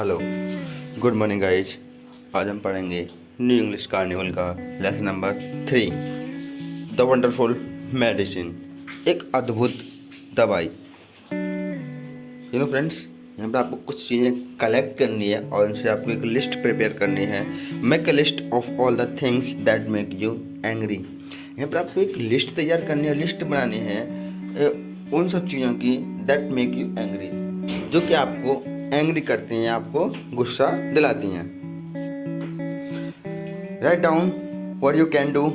Hello, good morning guys. आज हम पढ़ेंगे न्यू इंग्लिश कार्निवल का lesson number 3, the wonderful medicine, एक अद्भुत दवाई। फ्रेंड्स, यहाँ पर आपको कुछ चीज़ें कलेक्ट करनी है और इनसे आपको एक लिस्ट प्रिपेयर करनी है। Make a list of all the things that make you angry. यहाँ पर आपको एक लिस्ट तैयार करनी है, लिस्ट बनानी है उन सब चीज़ों की दैट मेक यू एंग्री, जो कि आपको एंग्री करती हैं, आपको गुस्सा दिलाती हैं। Write down what you can do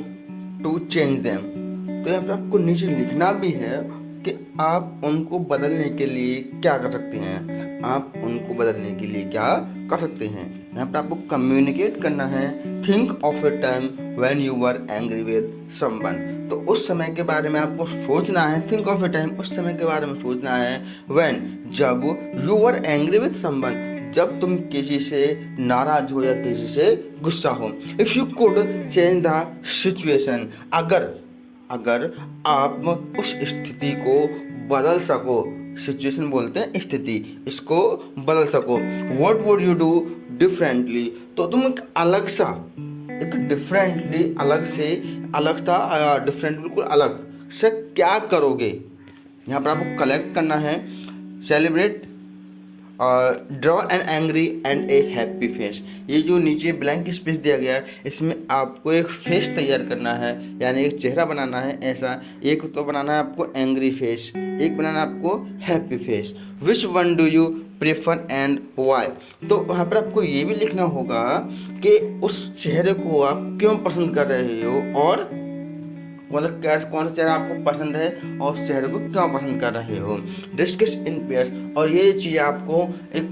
to change them. तो यहाँ पर आपको नीचे लिखना भी है कि आप उनको बदलने के लिए क्या कर सकते हैं, आप उनको बदलने के लिए क्या कर सकते हैं। यहाँ पर आपको कम्युनिकेट करना है। Think of A time when you were angry with someone. तो उस समय के बारे में आपको सोचना है। थिंक ऑफ ए टाइम, उस समय के बारे में सोचना है व्हेन, जब you were angry with someone, जब तुम किसी से नाराज हो या किसी से गुस्सा हो। If you could change the situation, अगर आप उस स्थिति को बदल सको, सिचुएशन बोलते हैं स्थिति, इसको बदल सको। What would you do differently, तो तुम एक अलग सा, एक डिफरेंटली, डिफरेंट बिल्कुल अलग से क्या करोगे। यहाँ पर आपको कलेक्ट करना है। Celebrate, draw an angry and A happy face. ये जो नीचे ब्लैंक स्पेस दिया गया है, इसमें आपको एक फेस तैयार करना है, यानी एक चेहरा बनाना है। ऐसा एक तो बनाना है आपको एंग्री फेस, एक बनाना है आपको happy face. Which one do you prefer and why. तो वहाँ पर आपको ये भी लिखना होगा कि उस चेहरे को आप क्यों पसंद कर रहे हो और मतलब कौन सा चेहरा आपको पसंद है और उस चेहरे को क्यों पसंद कर रहे हो। डिस्कस इन पेयर्स, और ये चीज़ आपको एक,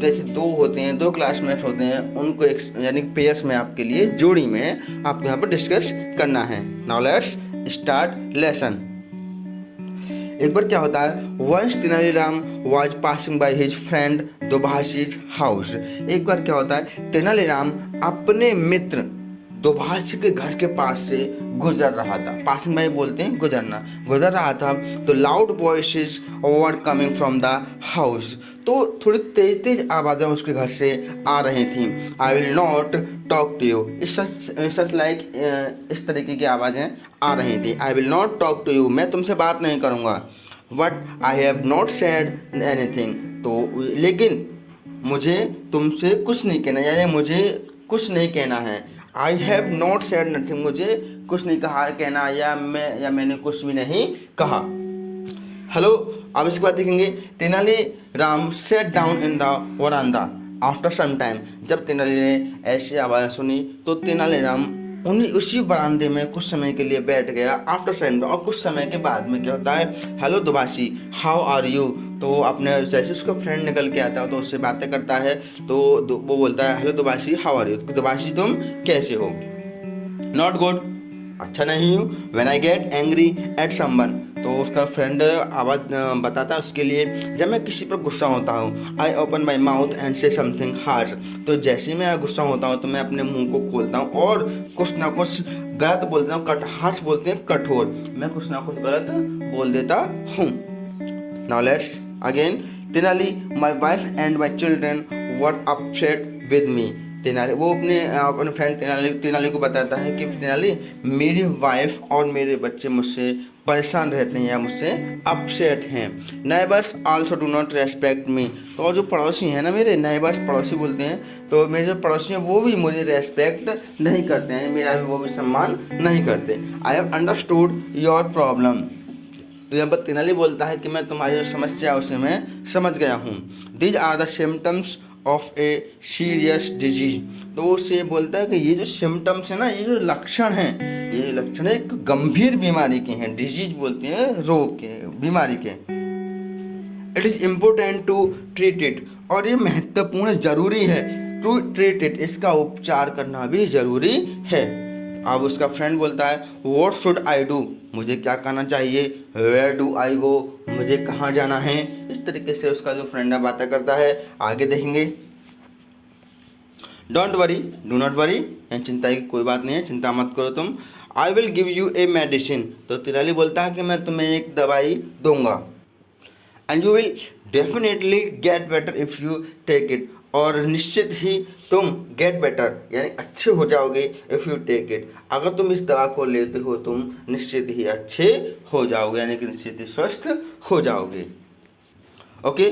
जैसे दो होते हैं, दो क्लासमेट्स होते हैं, उनको एक यानी पेयर्स में आपके लिए जोड़ी में आपको यहाँ पर डिस्कस करना है। Now let's start lesson. एक बार क्या होता है, once Tenaliram was passing by his friend Dobhashi's house. एक बार क्या होता है, तेनालीराम अपने मित्र दोभाषी के घर के पास से गुजर रहा था। पासिंग बाय बोलते हैं गुजरना, गुजर रहा था। तो loud voices were coming from the house, तो थोड़ी तेज तेज आवाज़ें उसके घर से आ रही थी। I will not talk to you, such like, इस तरीके की आवाज़ें आ रही थी। I will not talk to you, मैं तुमसे बात नहीं करूँगा। But I have not said anything, तो लेकिन मुझे तुमसे कुछ नहीं कहना, यानी मुझे कुछ नहीं कहना है। I have not said nothing, मुझे कुछ नहीं कहा कहना, या मैंने कुछ भी नहीं कहा। हेलो, अब इसके बाद देखेंगे, Tenaliram set down in the veranda after some time. जब तेनाली ने ऐसी आवाज़ सुनी तो तेनालीराम उसी बरामदे में कुछ समय के लिए बैठ गया। आफ्टर सम, और कुछ समय के बाद में क्या होता है, हेलो दोभाषी हाउ आर यू। तो अपने जैसे उसका फ्रेंड निकल के आता है तो उससे बातें करता है, तो वो बोलता है हेलो दोभाषी हाउ आर यू, दोभाषी तुम कैसे हो। नॉट गुड, अच्छा नहीं हूँ। When I get angry at someone, तो उसका फ्रेंड आवाज़ बताता है उसके लिए, जब मैं किसी पर गुस्सा होता हूँ। I open my mouth and से समथिंग हार्श, तो जैसे ही मैं गुस्सा होता हूँ तो मैं अपने मुंह को खोलता हूँ और कुछ ना कुछ गलत बोलता हूँ। हार्श बोलते हैं कठोर, मैं कुछ ना कुछ गलत बोल देता हूँ। Now let's again, Tenali my wife and my children were upset with me. Tenali, वो अपने फ्रेंड तेनाली को बताता है कि तेनाली, मेरी वाइफ और मेरे बच्चे मुझसे परेशान रहते हैं या मुझसे अपसेट हैं। Neighbours also do not respect मी, तो जो पड़ोसी हैं ना मेरे, नाइबर्स पड़ोसी बोलते हैं, तो मेरे जो पड़ोसी हैं वो भी मुझे रेस्पेक्ट नहीं करते हैं, मेरा भी वो भी सम्मान नहीं करते। I have understood your problem, तो यहाँ पर तेनाली बोलता है कि मैं तुम्हारी जो समस्या है उसे मैं समझ गया हूँ। These are the symptoms of a serious disease, तो वो उससे बोलता है कि ये जो सिम्टम्स है ना, ये जो लक्षण हैं, ये लक्षण एक गंभीर बीमारी के हैं। डिजीज बोलते हैं रोग के, बीमारी के। It is important to treat it, और ये महत्वपूर्ण जरूरी है टू ट्रीट इट, इसका उपचार करना भी जरूरी है। अब उसका फ्रेंड बोलता है व्हाट शुड आई डू, मुझे क्या करना चाहिए। वेयर डू आई गो, मुझे कहाँ जाना है। इस तरीके से उसका जो फ्रेंड है बातें करता है। आगे देखेंगे, don't worry, do not worry, चिंता की कोई बात नहीं है, चिंता मत करो तुम। I will give U a medicine, तो तेनाली बोलता है कि मैं तुम्हें एक दवाई दूंगा। And you will definitely get better if you take it, और निश्चित ही तुम गेट बेटर यानी अच्छे हो जाओगे इफ़ यू टेक इट, अगर तुम इस दवा को लेते हो तुम निश्चित ही अच्छे हो जाओगे यानी कि निश्चित ही स्वस्थ हो जाओगे। Okay,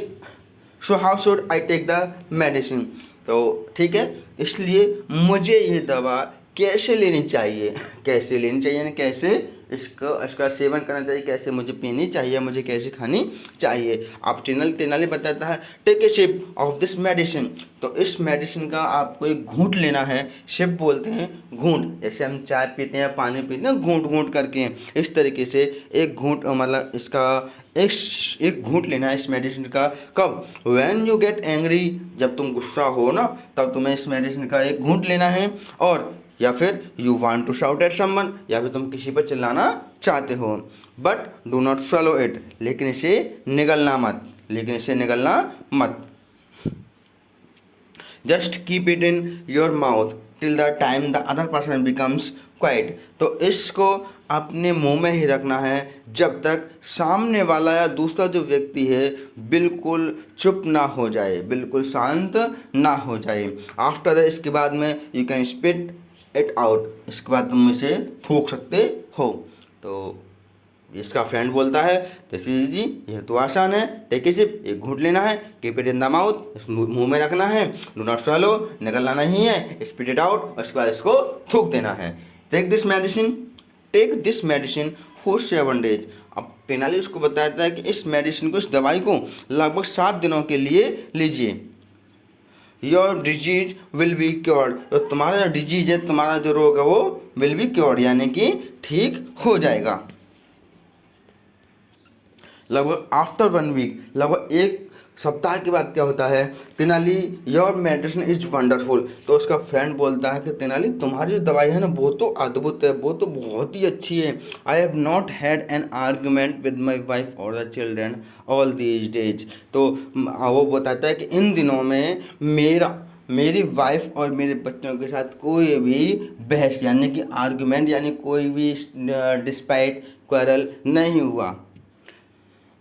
so how should I take the medicine, तो ठीक है, इसलिए मुझे ये दवा कैसे लेनी चाहिए, कैसे लेनी चाहिए यानी कैसे इसका सेवन करना चाहिए, कैसे मुझे पीनी चाहिए, मुझे कैसे खानी चाहिए। अब तेनाली बताता है take a sip of this medicine, तो इस मेडिसिन का आपको एक घूंट लेना है। सिप बोलते हैं घूंट, जैसे हम चाय पीते हैं पानी पीते हैं घूंट घूंट करके, इस तरीके से एक घूंट मतलब इसका एक घूंट लेना है इस मेडिसिन का। कब? व्हेन यू गेट एंग्री, जब तुम गुस्सा हो ना तब तुम्हें इस मेडिसिन का एक घूंट लेना है। और या फिर you want to shout at someone, या फिर तुम किसी पर चिल्लाना चाहते हो, but do not swallow it, लेकिन इसे निगलना मत, just keep it in your mouth till the time the other person becomes quiet, तो इसको अपने मुंह में ही रखना है जब तक सामने वाला या दूसरा जो व्यक्ति है बिल्कुल चुप ना हो जाए, बिल्कुल शांत ना हो जाए। आफ्टर द, इसके बाद में you can spit it out, इसके बाद तुम इसे थूक सकते हो। तो इसका फ्रेंड बोलता है दिस इज जी, यह तो आसान है, टेक ए सिप, एक घूंट लेना है, keep it in the mouth, मुंह में रखना है, डू नॉट swallow, निकलना नहीं है, स्पिट इट आउट, और उसके बाद इसको थूक देना है। Take this medicine for 7 days। अब तेनाली उसको बताता है कि इस मेडिसिन को, इस दवाई को लगभग 7 दिनों के लिए लीजिए। Your disease will be cured, तो तुम्हारा जो डिजीज है, तुम्हारा जो रोग है वो विल बी क्योर्ड यानी कि ठीक हो जाएगा। लगभग आफ्टर 1 week, लगभग 1 सप्ताह के बाद क्या होता है, Tenali your medicine is wonderful, तो उसका फ्रेंड बोलता है कि तेनाली तुम्हारी जो दवाई है ना वो तो अद्भुत है, वो तो बहुत ही अच्छी है। I have not had an argument with my wife और the children all these days, तो वो बताता है कि इन दिनों में मेरी वाइफ और मेरे बच्चों के साथ कोई भी बहस यानी कि आर्ग्यूमेंट यानी कोई भी डिस्पाइट क्वारल नहीं हुआ।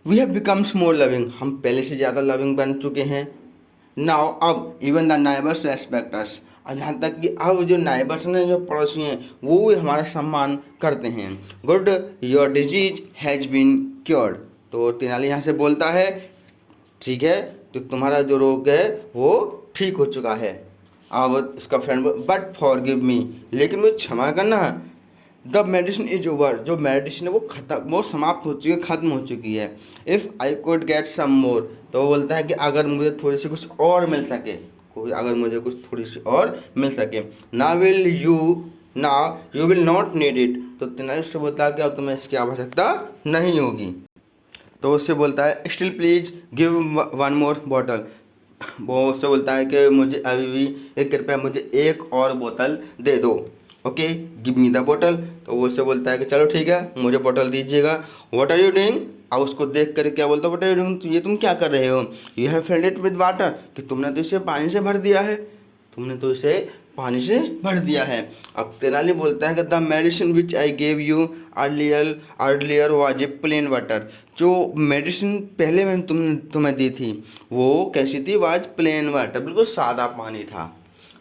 We have becomes more loving, हम पहले से ज़्यादा लविंग बन चुके हैं। नाउ, अब इवन द नाइबर्स रेस्पेक्ट अस, और यहाँ तक कि अब जो नाइबर्स हैं, जो पड़ोसी हैं, वो भी हमारा सम्मान करते हैं। Good, your disease has been cured, तो तेनाली यहाँ से बोलता है ठीक है, तो तुम्हारा जो रोग है वो ठीक हो चुका है। अब उसका फ्रेंड, बट फॉरगिव मी, लेकिन मुझे क्षमा करना, द मेडिसिन इज ओवर, जो मेडिसिन है वो समाप्त हो चुकी है, ख़त्म हो चुकी है। If I could get some more, तो वो बोलता है कि अगर मुझे थोड़ी सी कुछ और मिल सके, अगर मुझे कुछ थोड़ी सी और मिल सके। ना you will not need it, तो तेनाली उससे बोलता है कि अब तुम्हें इसकी आवश्यकता नहीं होगी। तो उससे बोलता है still please give 1 more bottle, वो उससे बोलता है कि मुझे अभी भी एक कृपया मुझे एक और बोतल दे दो। ओके, गिव मी द बोतल, तो वो उससे बोलता है कि चलो ठीक है मुझे बोतल दीजिएगा। व्हाट आर यू डूइंग, अब उसको देख कर क्या बोलता है, व्हाट आर यू डूइंग, ये तुम क्या कर रहे हो। You have filled it with water, कि तुमने तो इसे पानी से भर दिया है, अब तेनाली बोलता है कि the medicine which I gave you earlier was a plain water, जो मेडिसिन पहले मैंने तुम्हें दी थी वो कैसी थी, वाज प्लेन वाटर, बिल्कुल सादा पानी था।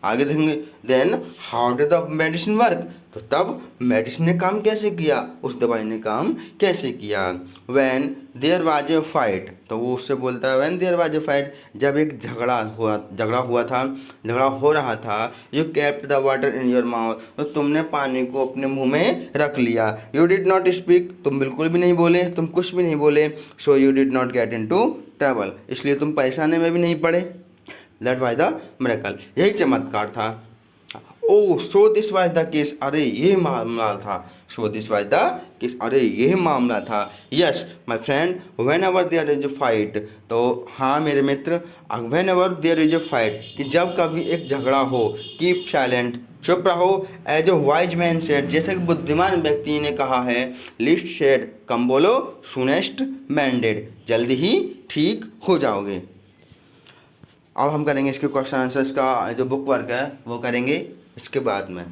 आगे देखेंगे, then how did the medicine work, तो तब मेडिसिन ने काम कैसे किया, उस दवाई ने काम कैसे किया। When there was a fight, तो वो उससे बोलता है when there was a fight, जब एक झगड़ा हो रहा था, you kept the water in your mouth, तो तुमने पानी को अपने मुंह में रख लिया। यू डिड नॉट स्पीक, तुम बिल्कुल भी नहीं बोले, तुम कुछ भी नहीं बोले। So you did not get into trouble, इसलिए तुम परेशानी में भी नहीं पड़े। दैट वाज द मिरेकल, यही चमत्कार था। Oh so this was the case, अरे ये मामला था। So this was the case, अरे ये मामला था। Yes my friend, whenever there is a fight, तो हाँ मेरे मित्र, whenever there is a fight, कि जब कभी एक झगड़ा हो, कीप साइलेंट, चुप रहो। As a wise man said, जैसे कि बुद्धिमान व्यक्ति ने कहा है, लिस्ट सेड, कम बोलो, सुनेस्ट मैंडेड, जल्दी ही ठीक हो जाओगे। अब हम करेंगे इसके क्वेश्चन आंसर्स का जो बुक वर्क है वो करेंगे इसके बाद में।